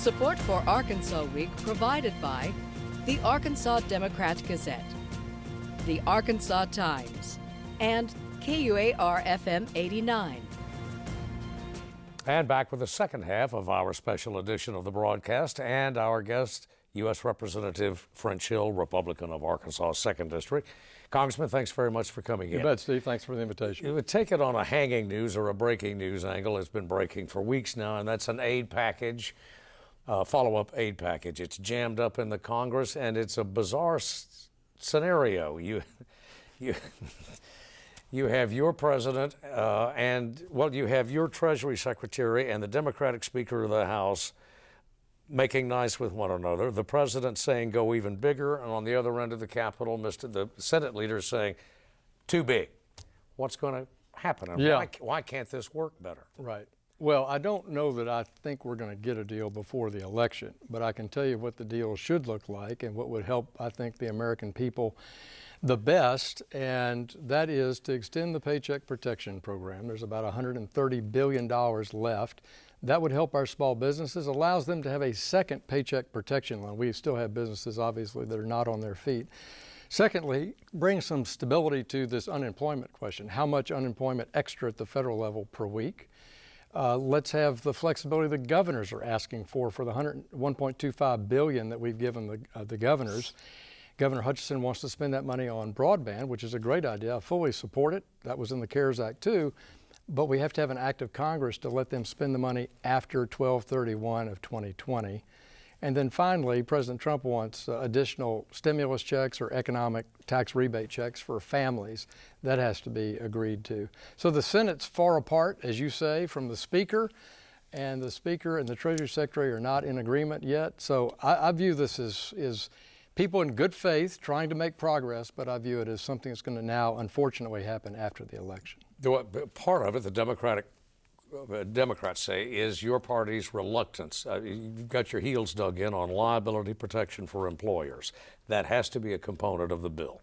Support for Arkansas Week provided by the Arkansas Democrat-Gazette, the Arkansas Times, and KUAR-FM 89. And back with the second half of our special edition of the broadcast, and our guest, U.S. Representative French Hill, Republican of Arkansas' 2nd District. Congressman, thanks very much for coming in. You bet, Steve. Thanks for the invitation. You would take it on a hanging news or a breaking news angle. It's been breaking for weeks now, and that's an aid package, follow-up aid package. It's jammed up in the Congress, and it's a bizarre scenario. You have your president you have your Treasury Secretary and the Democratic Speaker of the House making nice with one another. The president saying go even bigger, and on the other end of the Capitol, the Senate leader saying too big. What's going to happen? And why can't this work better? Right. Well, I don't know that I think we're going to get a deal before the election, but I can tell you what the deal should look like and what would help, I think, the American people the best, and that is to extend the Paycheck Protection Program. There's about $130 billion left. That would help our small businesses, allows them to have a second paycheck protection loan. We still have businesses, obviously, that are not on their feet. Secondly, bring some stability to this unemployment question. How much unemployment extra at the federal level per week? Let's have the flexibility the governors are asking for the $1.25 billion that we've given the governors. Governor Hutchinson wants to spend that money on broadband, which is a great idea. I fully support it. That was in the CARES Act too. But we have to have an act of Congress to let them spend the money after 12/31 of 2020. And then finally, President Trump wants additional stimulus checks or economic tax rebate checks for families. That has to be agreed to. So the Senate's far apart, as you say, from the Speaker, and the Speaker and the Treasury Secretary are not in agreement yet. So I view this as people in good faith trying to make progress, but I view it as something that's going to now, unfortunately, happen after the election. Part of it, the Democrats say, is your party's reluctance. You've got your heels dug in on liability protection for employers. That has to be a component of the bill.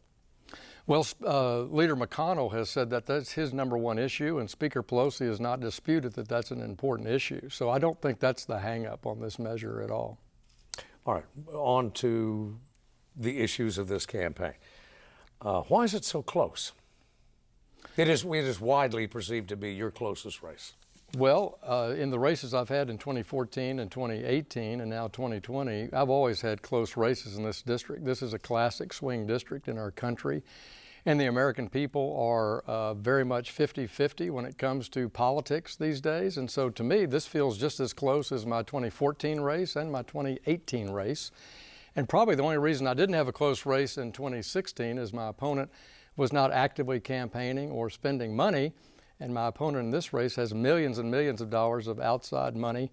Well, Leader McConnell has said that that's his number one issue, and Speaker Pelosi has not disputed that that's an important issue. So I don't think that's the hang-up on this measure at all. All right, on to the issues of this campaign. Why is it so close? It is widely perceived to be your closest race. Well, in the races I've had in 2014 and 2018 and now 2020, I've always had close races in this district. This is a classic swing district in our country, and the American people are very much 50-50 when it comes to politics these days. And so to me, this feels just as close as my 2014 race and my 2018 race. And probably the only reason I didn't have a close race in 2016 is my opponent was not actively campaigning or spending money, and my opponent in this race has millions and millions of dollars of outside money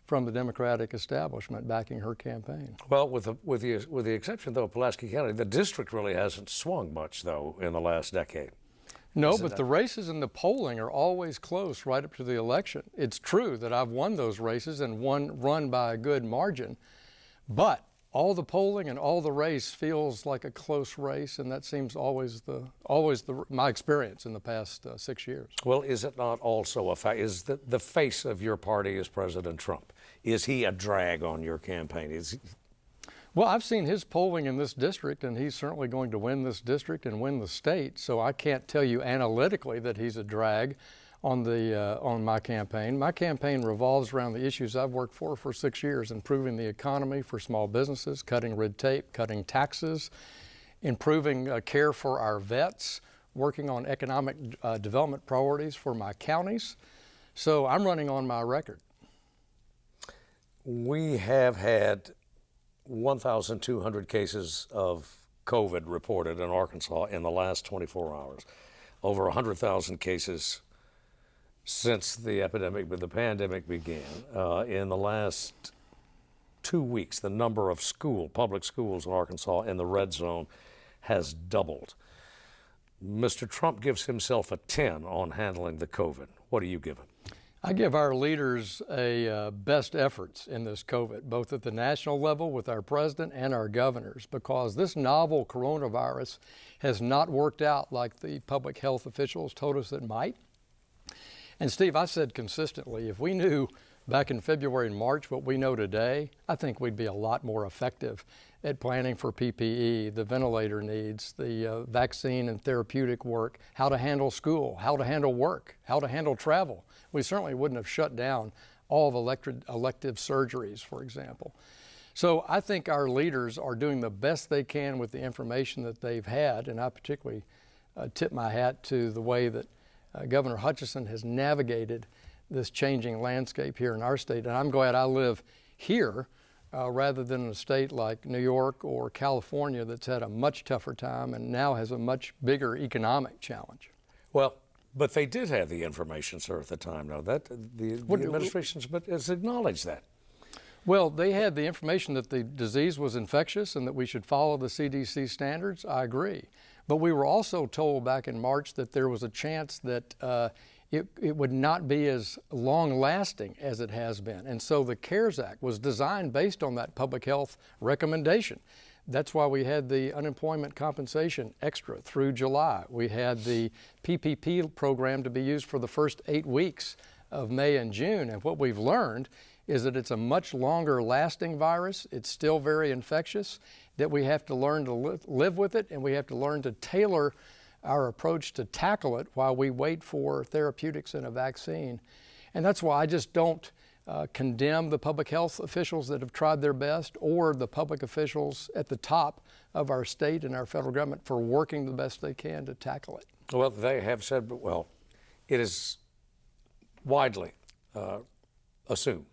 from the Democratic establishment backing her campaign. Well, with the exception, though, of Pulaski County, the district really hasn't swung much, though, in the last decade. No, but the races and the polling are always close right up to the election. It's true that I've won those races and run by a good margin, but all the polling and all the race feels like a close race, and that seems always my experience in the past 6 years. Well, is it not also a fact? Is the face of your party is President Trump? Is he a drag on your campaign? Well, I've seen his polling in this district, and he's certainly going to win this district and win the state. So I can't tell you analytically that he's a drag on my campaign. My campaign revolves around the issues I've worked for 6 years: improving the economy for small businesses, cutting red tape, cutting taxes, improving care for our vets, working on economic development priorities for my counties. So I'm running on my record. We have had 1,200 cases of COVID reported in Arkansas in the last 24 hours. Over 100,000 cases since the pandemic began. In the last 2 weeks, the number of public schools in Arkansas in the red zone has doubled. Mr. Trump gives himself a 10 on handling the COVID. What do you give him? I give our leaders a best efforts in this COVID, both at the national level with our president and our governors, because this novel coronavirus has not worked out like the public health officials told us it might. And Steve, I've said consistently, if we knew back in February and March, what we know today, I think we'd be a lot more effective at planning for PPE, the ventilator needs, the vaccine and therapeutic work, how to handle school, how to handle work, how to handle travel. We certainly wouldn't have shut down all of elective surgeries, for example. So I think our leaders are doing the best they can with the information that they've had, and I particularly tip my hat to the way that Governor Hutchinson has navigated this changing landscape here in our state. And I'm glad I live here rather than in a state like New York or California that's had a much tougher time and now has a much bigger economic challenge. Well, but they did have the information, sir, at the time. Now, the administration has acknowledged that. Well, they had the information that the disease was infectious and that we should follow the CDC standards. I agree. But we were also told back in March that there was a chance that it would not be as long-lasting as it has been. And so the CARES Act was designed based on that public health recommendation. That's why we had the unemployment compensation extra through July. We had the PPP program to be used for the first 8 weeks of May and June. And what we've learned is that it's a much longer lasting virus. It's still very infectious, that we have to learn to live with it, and we have to learn to tailor our approach to tackle it while we wait for therapeutics and a vaccine. And that's why I just don't condemn the public health officials that have tried their best or the public officials at the top of our state and our federal government for working the best they can to tackle it. Well, they have said, well, it is widely assumed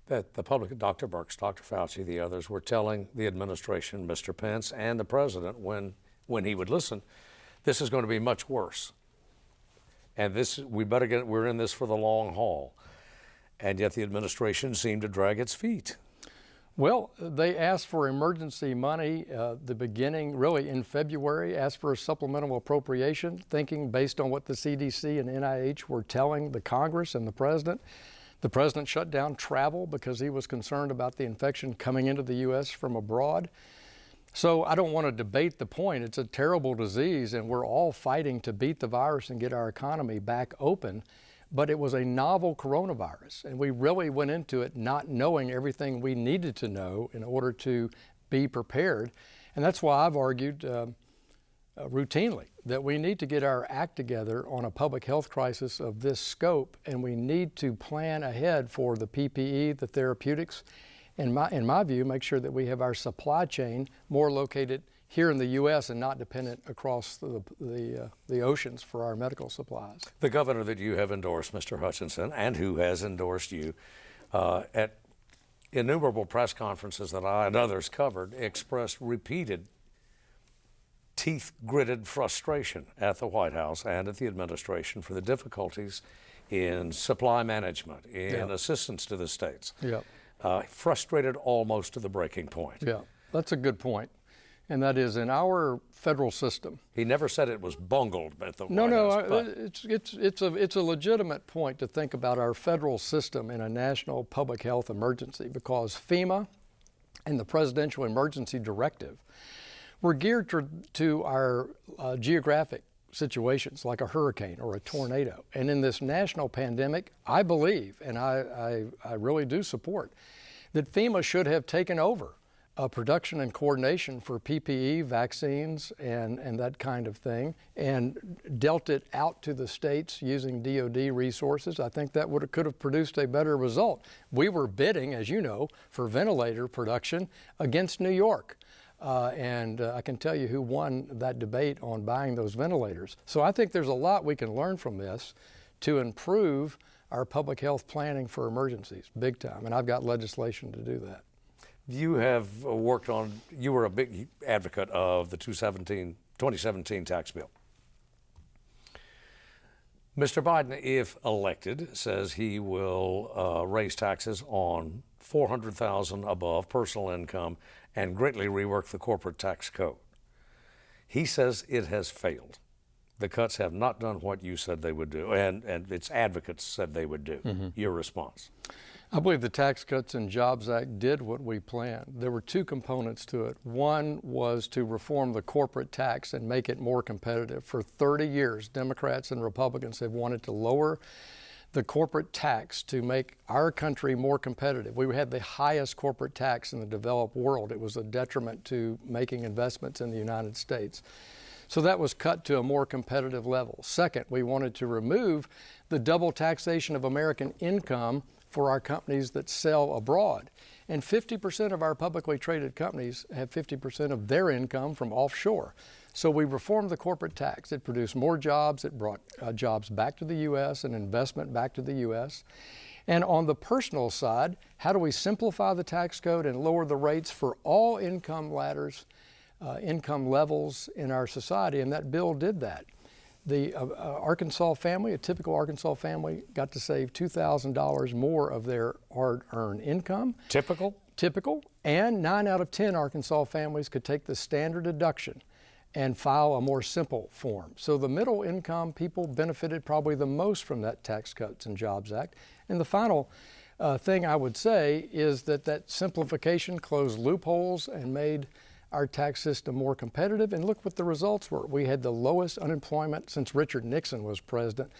that the public, Dr. Birx, Dr. Fauci, the others, were telling the administration, Mr. Pence, and the president when he would listen, this is going to be much worse. And we're in this for the long haul. And yet the administration seemed to drag its feet. Well, they asked for emergency money the beginning, really in February, asked for a supplemental appropriation, thinking based on what the CDC and NIH were telling the Congress and the president. The president shut down travel because he was concerned about the infection coming into the U.S. from abroad. So I don't want to debate the point. It's a terrible disease, and we're all fighting to beat the virus and get our economy back open. But it was a novel coronavirus, and we really went into it not knowing everything we needed to know in order to be prepared. And that's why I've argued routinely that we need to get our act together on a public health crisis of this scope, and we need to plan ahead for the PPE, the therapeutics, and in my view, make sure that we have our supply chain more located here in the U.S. and not dependent across the oceans for our medical supplies. The governor that you have endorsed, Mr. Hutchinson, and who has endorsed you at innumerable press conferences that I and others covered, expressed repeated teeth-gritted frustration at the White House and at the administration for the difficulties in supply management, in assistance to the states. Frustrated almost to the breaking point. Yeah, that's a good point. And that is in our federal system. He never said it was bungled at the White House. It's a legitimate point to think about our federal system in a national public health emergency, because FEMA and the Presidential Emergency Directive were geared to our geographic situations like a hurricane or a tornado. And in this national pandemic, I believe, and I really do support, that FEMA should have taken over production and coordination for PPE, vaccines, and that kind of thing, and dealt it out to the states using DOD resources. I think that could have produced a better result. We were bidding, as you know, for ventilator production against New York. And I can tell you who won that debate on buying those ventilators. So I think there's a lot we can learn from this to improve our public health planning for emergencies, big time. And I've got legislation to do that. You have you were a big advocate of the 2017 tax bill. Mr. Biden, if elected, says he will raise taxes on $400,000 above personal income and greatly rework the corporate tax code. He says it has failed. The cuts have not done what you said they would do, and its advocates said they would do. Mm-hmm. Your response? I believe the Tax Cuts and Jobs Act did what we planned. There were two components to it. One was to reform the corporate tax and make it more competitive. For 30 years, Democrats and Republicans have wanted to lower the corporate tax to make our country more competitive. We had the highest corporate tax in the developed world. It was a detriment to making investments in the United States. So that was cut to a more competitive level. Second, we wanted to remove the double taxation of American income for our companies that sell abroad. And 50% of our publicly traded companies have 50% of their income from offshore. So we reformed the corporate tax. It produced more jobs. It brought jobs back to the U.S. and investment back to the U.S. And on the personal side, how do we simplify the tax code and lower the rates for all income ladders, income levels in our society? And that bill did that. The Arkansas family, a typical Arkansas family, got to save $2,000 more of their hard-earned income. Typical? Typical. And 9 out of 10 Arkansas families could take the standard deduction and file a more simple form. So the middle income people benefited probably the most from that Tax Cuts and Jobs Act. And the final thing I would say is that simplification closed loopholes and made our tax system more competitive. And look what the results were. We had the lowest unemployment since Richard Nixon was president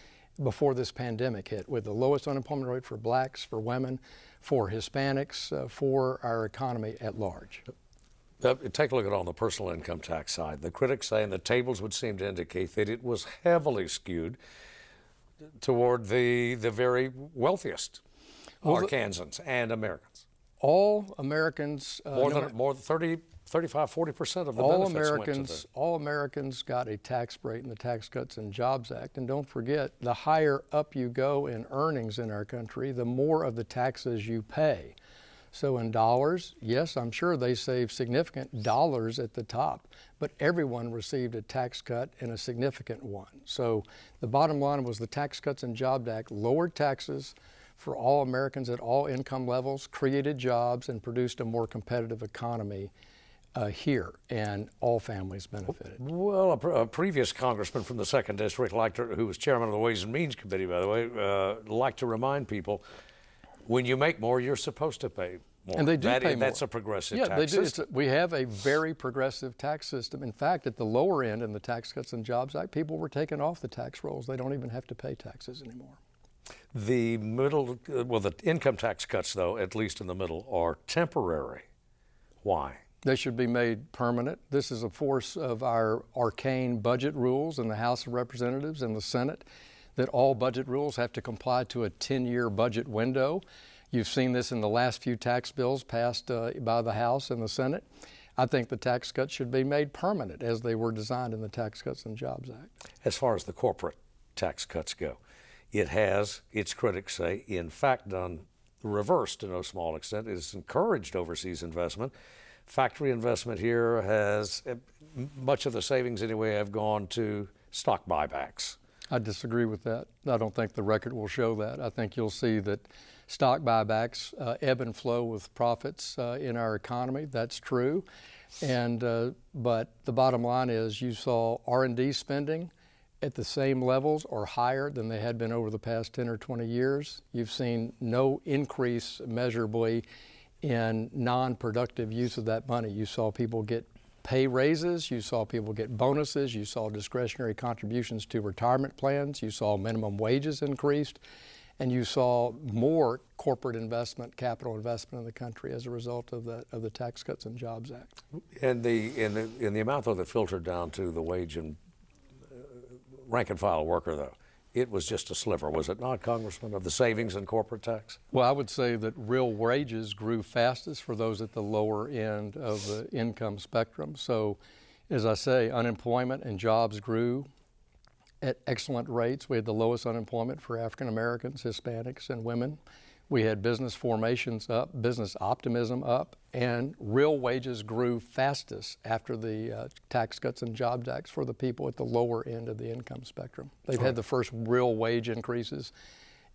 before this pandemic hit, with the lowest unemployment rate for blacks, for women, for Hispanics, for our economy at large. Take a look at it on the personal income tax side. The critics say, and the tables would seem to indicate, that it was heavily skewed toward the very wealthiest Arkansans and Americans. All Americans, more than 35, 40% of the benefits went to the... All Americans got a tax break in the Tax Cuts and Jobs Act. And don't forget, the higher up you go in earnings in our country, the more of the taxes you pay. So in dollars, yes, I'm sure they saved significant dollars at the top, but everyone received a tax cut and a significant one. So the bottom line was the Tax Cuts and Jobs Act lowered taxes for all Americans at all income levels, created jobs, and produced a more competitive economy here, and all families benefited. Well, a previous congressman from the 2nd District, who was chairman of the Ways and Means Committee, by the way, liked to remind people, when you make more, you're supposed to pay more. And they do pay more. That's a progressive tax they do. system. We have a very progressive tax system. In fact, at the lower end in the Tax Cuts and Jobs Act, people were taken off the tax rolls. They don't even have to pay taxes anymore. The the income tax cuts, though, at least in the middle, are temporary. Why? They should be made permanent. This is a force of our arcane budget rules in the House of Representatives and the Senate, that all budget rules have to comply to a 10-year budget window. You've seen this in the last few tax bills passed by the House and the Senate. I think the tax cuts should be made permanent as they were designed in the Tax Cuts and Jobs Act. As far as the corporate tax cuts go, it has, its critics say, in fact done the reverse to no small extent. It has encouraged overseas investment. Factory investment here has, much of the savings anyway, have gone to stock buybacks. I disagree with that. I don't think the record will show that. I think you'll see that stock buybacks ebb and flow with profits in our economy. That's true. But the bottom line is you saw R&D spending at the same levels or higher than they had been over the past 10 or 20 years. You've seen no increase measurably in non-productive use of that money. You saw people get pay raises, you saw people get bonuses, you saw discretionary contributions to retirement plans, you saw minimum wages increased, and you saw more corporate investment, capital investment in the country as a result of the Tax Cuts and Jobs Act. And in the amount, though, that filtered down to the wage and rank and file worker, though, it was just a sliver, was it not, Congressman, of the savings in corporate tax? Well, I would say that real wages grew fastest for those at the lower end of the income spectrum. So, as I say, unemployment and jobs grew at excellent rates. We had the lowest unemployment for African Americans, Hispanics, and women. We had business formations up, business optimism up, and real wages grew fastest after the Tax Cuts and Jobs Act for the people at the lower end of the income spectrum. They've had the first real wage increases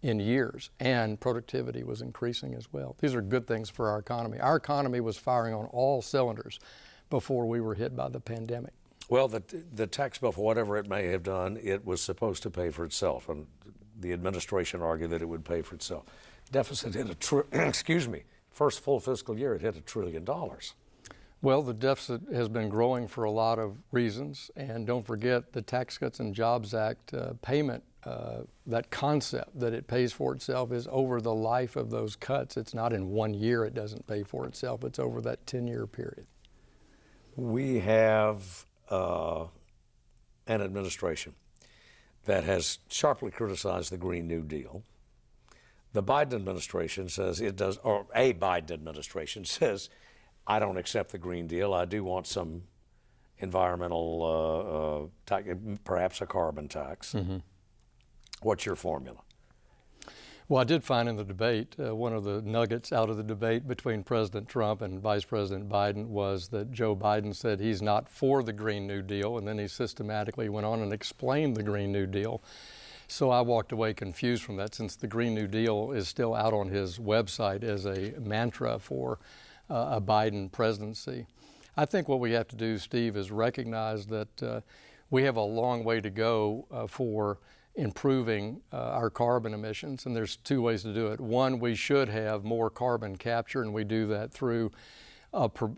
in years, and productivity was increasing as well. These are good things for our economy. Our economy was firing on all cylinders before we were hit by the pandemic. Well, the tax bill, for whatever it may have done, it was supposed to pay for itself, and the administration argued that it would pay for itself. Deficit hit first full fiscal year, it hit $1 trillion. Well, the deficit has been growing for a lot of reasons, and don't forget the Tax Cuts and Jobs Act payment that concept that it pays for itself is over the life of those cuts. It's not in 1 year it doesn't pay for itself. It's over that 10-year period. We have an administration that has sharply criticized the Green New Deal. The Biden administration says it does, or a Biden administration says, I don't accept the Green Deal. I do want some environmental, perhaps a carbon tax. Mm-hmm. What's your formula? Well, I did find in the debate, one of the nuggets out of the debate between President Trump and Vice President Biden was that Joe Biden said he's not for the Green New Deal, and then he systematically went on and explained the Green New Deal. So I walked away confused from that, since the Green New Deal is still out on his website as a mantra for a Biden presidency. I think what we have to do, Steve, is recognize that we have a long way to go for improving our carbon emissions, and there's two ways to do it. One, we should have more carbon capture, and we do that through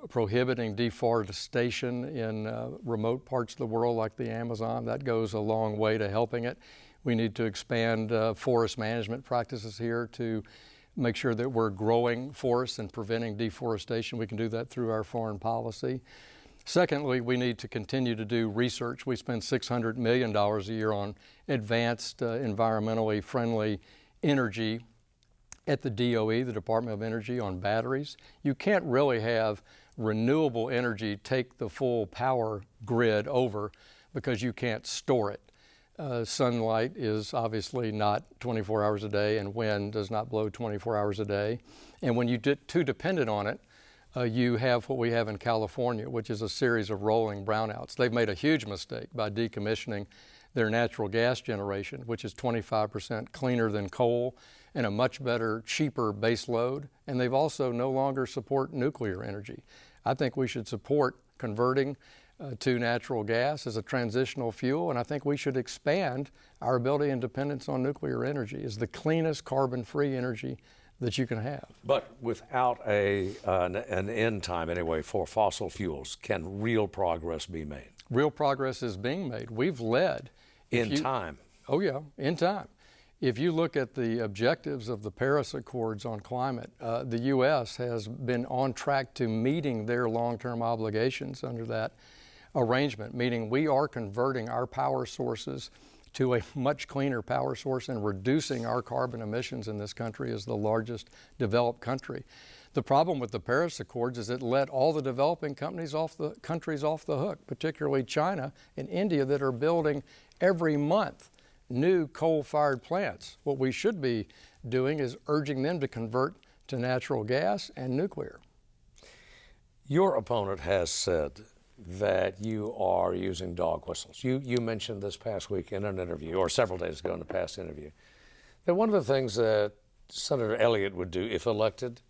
prohibiting deforestation in remote parts of the world like the Amazon. That goes a long way to helping it. We need to expand forest management practices here to make sure that we're growing forests and preventing deforestation. We can do that through our foreign policy. Secondly, we need to continue to do research. We spend $600 million a year on advanced, environmentally friendly energy at the DOE, the Department of Energy, on batteries. You can't really have renewable energy take the full power grid over because you can't store it. Sunlight is obviously not 24 hours a day, and wind does not blow 24 hours a day. And when you get too dependent on it, you have what we have in California, which is a series of rolling brownouts. They've made a huge mistake by decommissioning their natural gas generation, which is 25% cleaner than coal and a much better, cheaper base load. And they've also no longer support nuclear energy. I think we should support converting to natural gas as a transitional fuel, and I think we should expand our ability and dependence on nuclear energy as the cleanest carbon-free energy that you can have. But without an end time anyway for fossil fuels, can real progress be made? Real progress is being made. We've led. In time? Oh yeah, in time. If you look at the objectives of the Paris Accords on climate, the U.S. has been on track to meeting their long-term obligations under that arrangement, meaning we are converting our power sources to a much cleaner power source and reducing our carbon emissions in this country as the largest developed country. The problem with the Paris Accords is it let all the developing countries off the hook, particularly China and India, that are building every month new coal-fired plants. What we should be doing is urging them to convert to natural gas and nuclear. Your opponent has said that you are using dog whistles. You mentioned this past week in an interview, or several days ago in a past interview, that one of the things that Senator Elliott would do if elected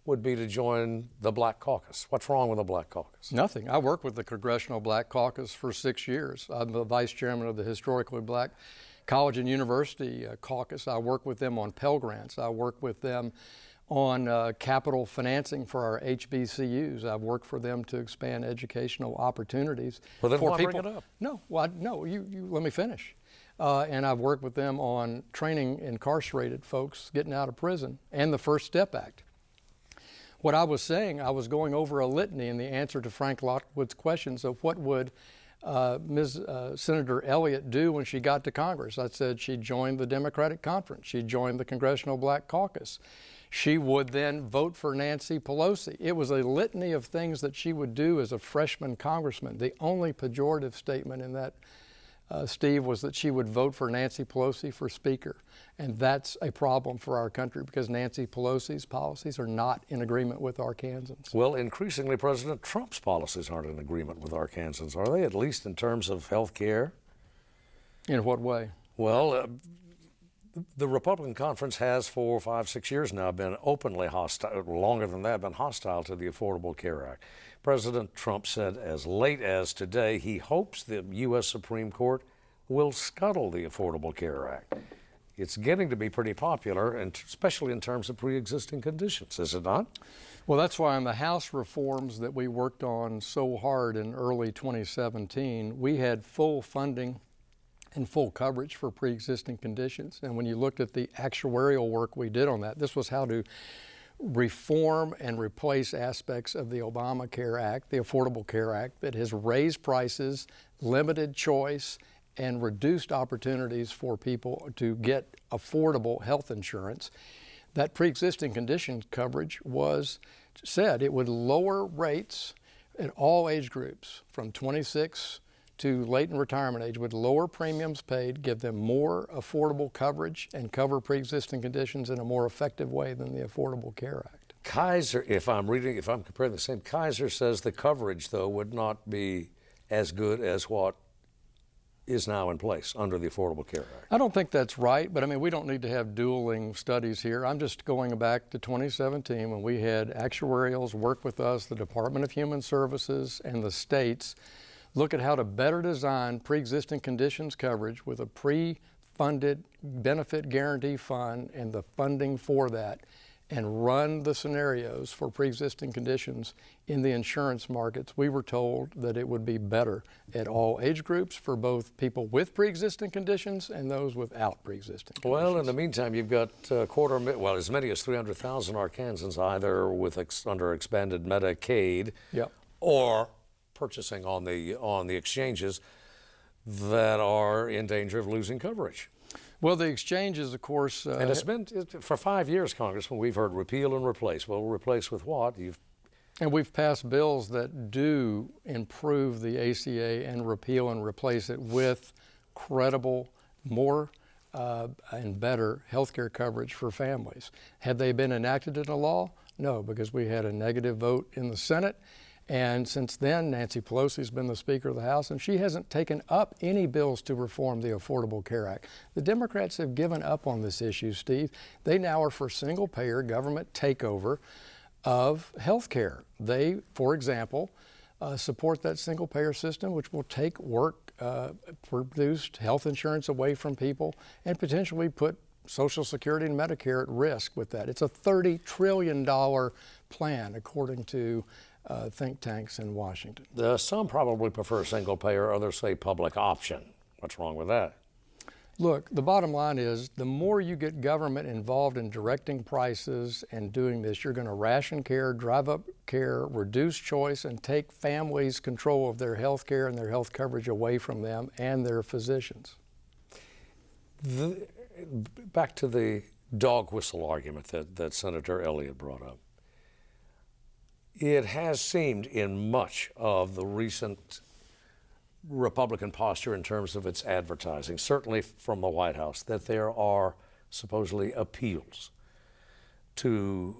would be to join the Black Caucus. What's wrong with the Black Caucus? Nothing. I worked with the Congressional Black Caucus for 6 years. I'm the vice chairman of the Historically Black College and University Caucus. I work with them on Pell Grants. I work with them on capital financing for our HBCUs. I've worked for them to expand educational opportunities for people. Bring it up? No, you let me finish. And I've worked with them on training incarcerated folks getting out of prison and the First Step Act. What I was saying, I was going over a litany in the answer to Frank Lockwood's questions of what would Senator Elliott do when she got to Congress. I said she joined the Democratic Conference. She joined the Congressional Black Caucus. She would then vote for Nancy Pelosi. It was a litany of things that she would do as a freshman congressman. The only pejorative statement in that, Steve, was that she would vote for Nancy Pelosi for Speaker. And that's a problem for our country because Nancy Pelosi's policies are not in agreement with Arkansans. Well, increasingly, President Trump's policies aren't in agreement with Arkansans, are they, at least in terms of health care? In what way? Well, the Republican conference has for 5, 6 years now been openly hostile, longer than that, been hostile to the Affordable Care Act. President Trump said as late as today he hopes the U.S. Supreme Court will scuttle the Affordable Care Act. It's getting to be pretty popular, and especially in terms of pre-existing conditions, is it not? Well, that's why on the House reforms that we worked on so hard in early 2017, we had full funding and full coverage for pre-existing conditions. And when you looked at the actuarial work we did on that, this was how to reform and replace aspects of the Obamacare Act, the Affordable Care Act, that has raised prices, limited choice, and reduced opportunities for people to get affordable health insurance. That pre-existing condition coverage was said it would lower rates at all age groups from 26 to late in retirement age, would lower premiums paid, give them more affordable coverage, and cover pre-existing conditions in a more effective way than the Affordable Care Act. Kaiser, if I'm comparing the same, Kaiser says the coverage, though, would not be as good as what is now in place under the Affordable Care Act. I don't think that's right, but I mean, we don't need to have dueling studies here. I'm just going back to 2017 when we had actuarials work with us, the Department of Human Services, and the states look at how to better design pre-existing conditions coverage with a pre-funded benefit guarantee fund and the funding for that, and run the scenarios for pre-existing conditions in the insurance markets. We were told that it would be better at all age groups for both people with pre-existing conditions and those without pre-existing conditions. Well, in the meantime, you've got as many as 300,000 Arkansans either under expanded Medicaid, yep, or purchasing on the exchanges that are in danger of losing coverage. Well, the exchanges, of course... and it's been, for 5 years, Congressman, we've heard repeal and replace. Well, replace with what? And we've passed bills that do improve the ACA and repeal and replace it with credible, more and better health care coverage for families. Had they been enacted into law? No, because we had a negative vote in the Senate. And since then, Nancy Pelosi's been the Speaker of the House, and she hasn't taken up any bills to reform the Affordable Care Act. The Democrats have given up on this issue, Steve. They now are for single-payer government takeover of health care. They, for example, support that single-payer system, which will take work-produced health insurance away from people and potentially put Social Security and Medicare at risk with that. It's a $30 trillion plan, according to think tanks in Washington. Some probably prefer single payer, others say public option. What's wrong with that? Look, the bottom line is the more you get government involved in directing prices and doing this, you're going to ration care, drive up care, reduce choice, and take families' control of their health care and their health coverage away from them and their physicians. Back to the dog whistle argument that Senator Elliott brought up. It has seemed in much of the recent Republican posture in terms of its advertising, certainly from the White House, that there are supposedly appeals to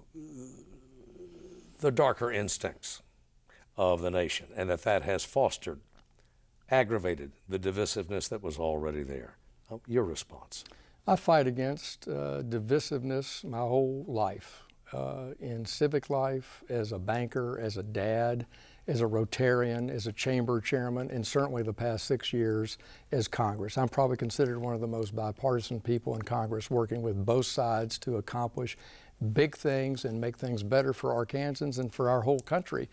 the darker instincts of the nation, and that has fostered, aggravated the divisiveness that was already there. Your response? I fight against divisiveness my whole life. In civic life, as a banker, as a dad, as a Rotarian, as a chamber chairman, and certainly the past 6 years as Congress. I'm probably considered one of the most bipartisan people in Congress, working with both sides to accomplish big things and make things better for Arkansans and for our whole country.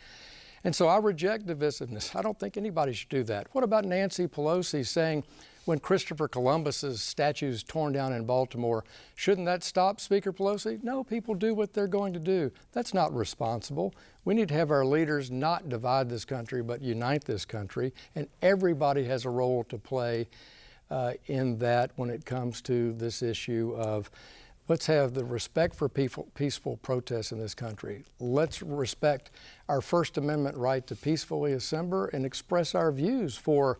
And so I reject divisiveness. I don't think anybody should do that. What about Nancy Pelosi saying, when Christopher Columbus's statue is torn down in Baltimore, shouldn't that stop Speaker Pelosi? No, people do what they're going to do. That's not responsible. We need to have our leaders not divide this country, but unite this country. And everybody has a role to play in that when it comes to this issue of let's have the respect for peaceful protests in this country. Let's respect our First Amendment right to peacefully assemble and express our views for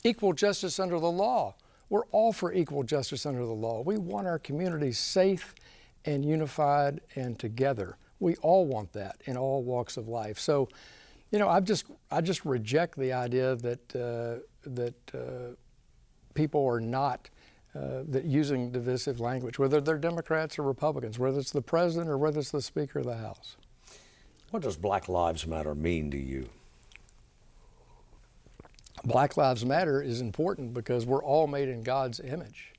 equal justice under the law. We're all for equal justice under the law. We want our communities safe and unified and together. We all want that in all walks of life. So, I just reject the idea that people are not that using divisive language, whether they're Democrats or Republicans, whether it's the president or whether it's the Speaker of the House. What does Black Lives Matter mean to you? Black Lives Matter is important because we're all made in God's image.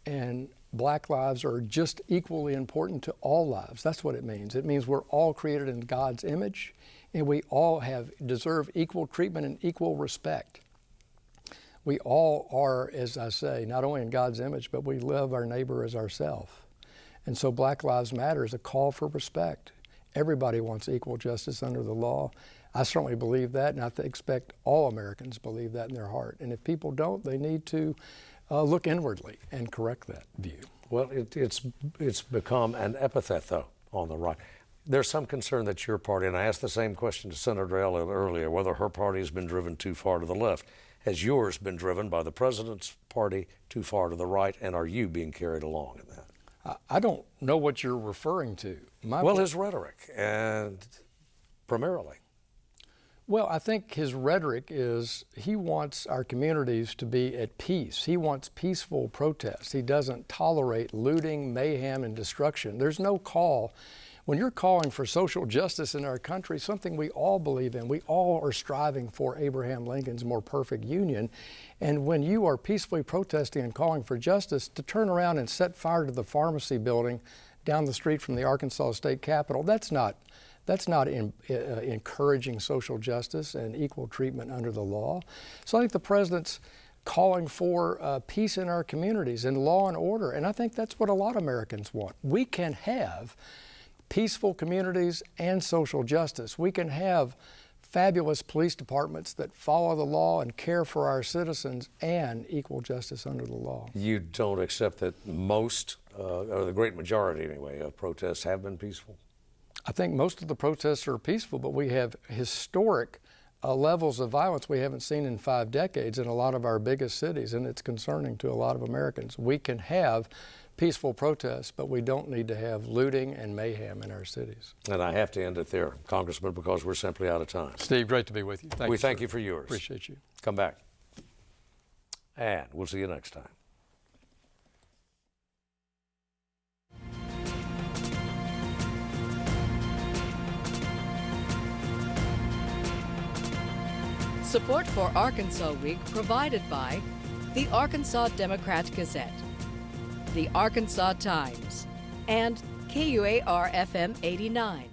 And black lives are just equally important to all lives. That's what it means. It means we're all created in God's image, and we all deserve equal treatment and equal respect. We all are, as I say, not only in God's image, but we love our neighbor as ourselves. And so Black Lives Matter is a call for respect. Everybody wants equal justice under the law. I certainly believe that, and I expect all Americans believe that in their heart. And if people don't, they need to look inwardly and correct that view. Well, it's become an epithet, though, on the right. There's some concern that your party, and I asked the same question to Senator Elliott earlier, whether her party has been driven too far to the left. Has yours been driven by the president's party too far to the right, and are you being carried along in that? I don't know what you're referring to. Well, his rhetoric, and primarily. Well, I think his rhetoric is he wants our communities to be at peace. He wants peaceful protests. He doesn't tolerate looting, mayhem, and destruction. There's no call. When you're calling for social justice in our country, something we all believe in, we all are striving for Abraham Lincoln's more perfect union. And when you are peacefully protesting and calling for justice, to turn around and set fire to the pharmacy building down the street from the Arkansas State Capitol, that's not encouraging social justice and equal treatment under the law. So I think the president's calling for peace in our communities and law and order. And I think that's what a lot of Americans want. We can have peaceful communities and social justice. We can have fabulous police departments that follow the law and care for our citizens and equal justice under the law. You don't accept that most, or the great majority anyway, of protests have been peaceful? I think most of the protests are peaceful, but we have historic levels of violence we haven't seen in 5 decades in a lot of our biggest cities, and it's concerning to a lot of Americans. We can have peaceful protests, but we don't need to have looting and mayhem in our cities. And I have to end it there, Congressman, because we're simply out of time. Steve, great to be with you. Thank you for yours. Appreciate you. Come back. And we'll see you next time. Support for Arkansas Week provided by the Arkansas Democrat-Gazette, the Arkansas Times, and KUAR-FM 89.